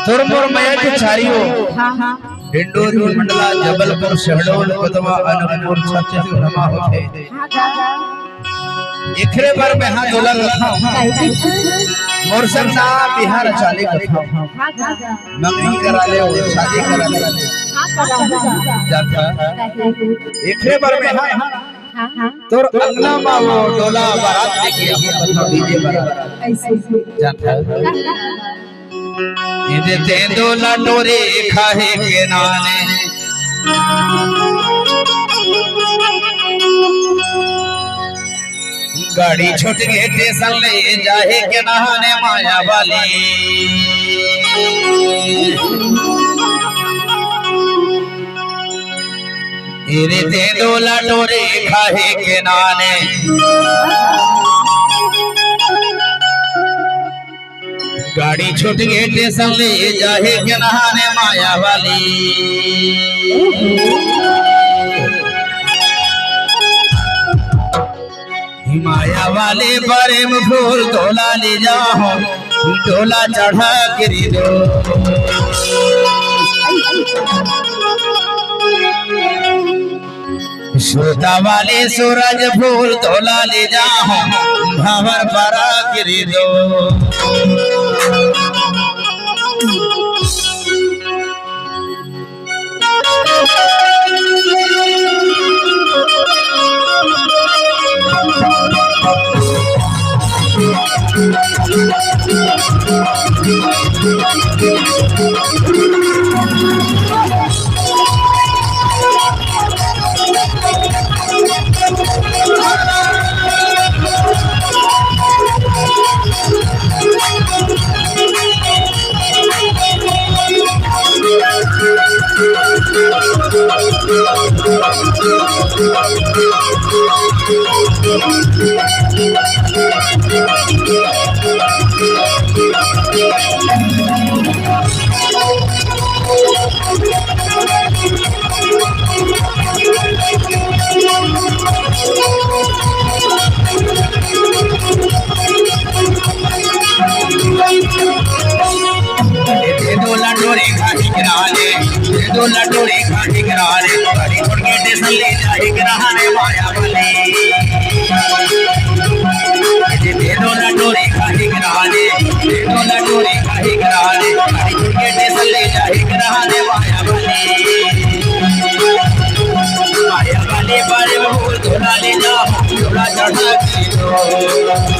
तुरमुर मयक छारियो डिंडोरी मंडला जबलपुर शहडोल कोतवा अनूपपुर छत्तीसगढ़ रमा होते इखरे पर में हाथ डोला रखा मोरसम ना बिहार चाले कथा मंगनी करा ले और शादी करा ले जाता इखरे पर में हाथ तोर अंगना मावो डोला बारात लेके हम डीजे बारात जाता इदे तेंदोला डोरे खाहे के नाने गाड़ी छूट गए स्टेशन ले जाए के नहाने माया वाली इदे तेंदोला डोरे खाहे के नाने गाड़ी छूट गए स्टेशन ले जाए के नहाने माया वाली माया वाले बारे में फूल तोला ले जाओ डोला चढ़ा गिरी दो श्रोता वाले सूरज फूल तोला ले जाओ भंवर परा गिरी दो डोरे घाटी किनारे गाड़ी छोड़ के स्टेशन ले जाए के नहाने माया वाली डोरे घाटी किनारे डोरे घाटी किनारे गाड़ी छोड़ के स्टेशन ले जाए के नहाने माया वाली बारे में फूल तोला ले जाओ डोला चढ़ा के दो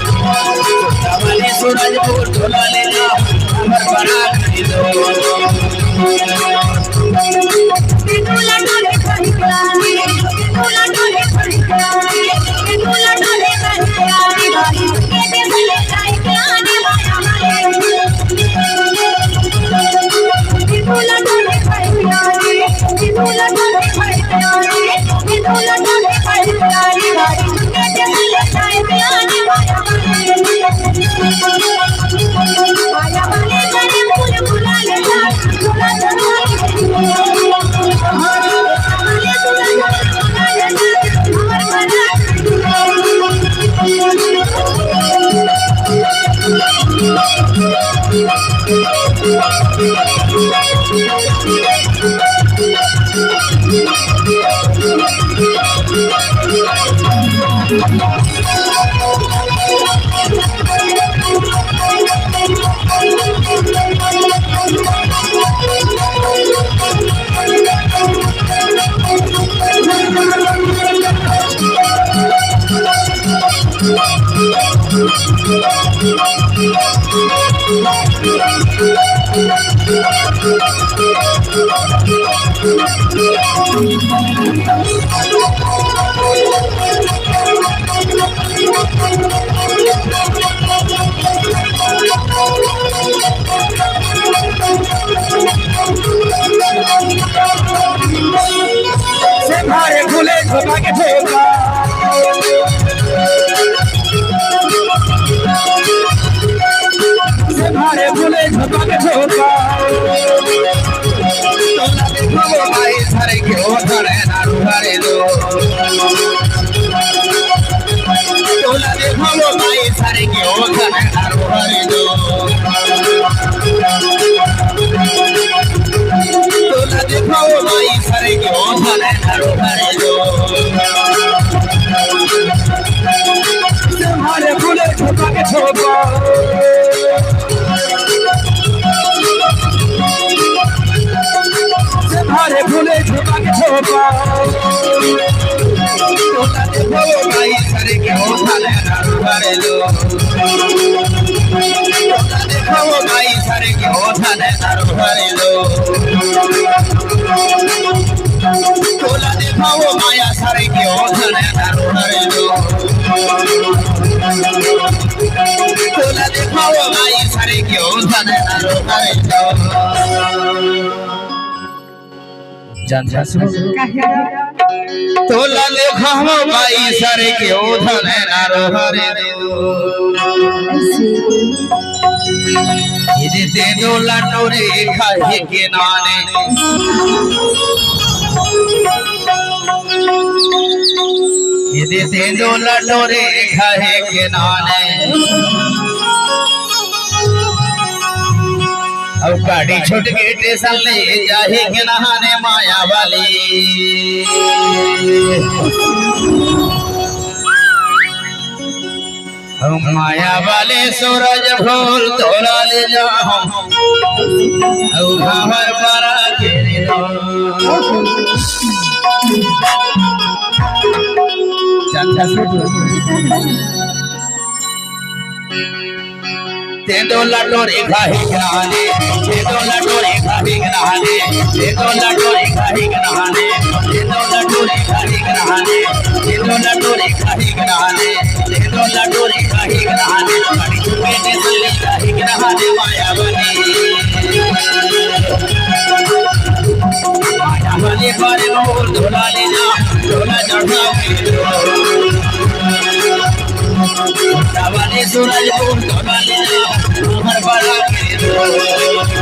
वाले सूरज फूल तोला ले जाओ हमर बना के दो डोला डोले खड़ी करानी डोला डोले खड़ी करानी डोला डोले खड़ी करानी बारी के दे ले जाए करानी से भारे भूले झोंका के झोंका से भारे भूले झोंका के झोंका तोला देखो भाई सारे के ओठरे नारू हरे लो तोला देखो भाई सारे के ओठरे नारू हरे लो तोला देखो भाई सारे के ओठरे नारू हरे लो से भारे भूले झोंका के झोंका भारे भूले झोंका के झोंका तोला देखो भाई सारे के ओठरे नारू हरे लो तोला देखो भाई सारे के ओठरे नारू हरे लो तोला देखो माया सारे के ओठरे नारू हरे लो तोला देखो भाई सारे के ओठरे नारू हरे लो जान तोला देखो भाई सारे के ओठर है नारो हरे ये दे दो लटोरे खाए के नाने ये दे दो लटोरे खाए के नाने अब गाड़ी छोड़ के स्टेशन ले जाए के नहाने माया वाली माया वाले सूरज भोल तोरा ले जाओ घावर बरा के ते दो लटोरे खाही नहाने ते दो लटोरे खाही नहाने ते दो लटोरे खाही नहाने ते दो लटोरे खाही नहाने ते दो लटोरे खाही नहाने ते दो लटोरे खाही नहाने बड़ी चुके ने सल्ली खाही नहाने माया बनी पर मोर धोला ले जा धोला चढ़ा वाले सूरज को धोला ले जा हर बड़ा के